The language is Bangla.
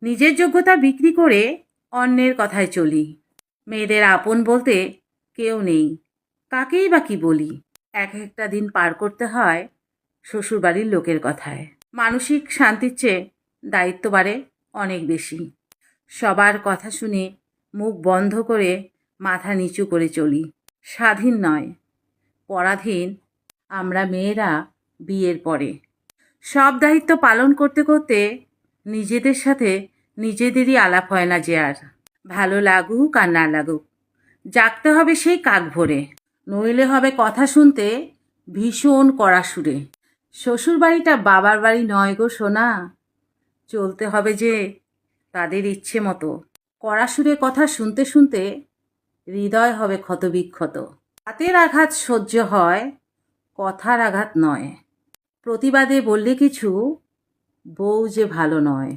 নিজের যোগ্যতা বিক্রি করে অন্যের কথায় চলি। মেয়েদের আপন বলতে কেউ নেই, কাকেই বা কি বলি। এক একটা দিন পার করতে হয় শ্বশুরবাড়ির লোকের কথায়। মানসিক শান্তির চেয়ে দায়িত্ব বাড়ে অনেক বেশি। সবার কথা শুনে মুখ বন্ধ করে মাথা নিচু করে চলি। স্বাধীন নয়, পরাধীন আমরা মেয়েরা বিয়ের পরে। সব দায়িত্ব পালন করতে করতে নিজেদের সাথে নিজেদেরই আলাপ হয় না যে আর। ভালো লাগুক আর না লাগুক, জাগতে হবে সেই কাক ভোরে, নইলে হবে কথা শুনতে ভীষণ কড়া সুরে। শ্বশুরবাড়িটা বাবার বাড়ি নয় গো সোনা, চলতে হবে যে তাদের ইচ্ছে মতো। কড়া সুরে কথা শুনতে শুনতে হৃদয় হবে ক্ষতবিক্ষত। হাতের আঘাত সহ্য হয়, কথার আঘাত নয়। প্রতিবাদে বললে কিছু, বউ যে ভালো নয়।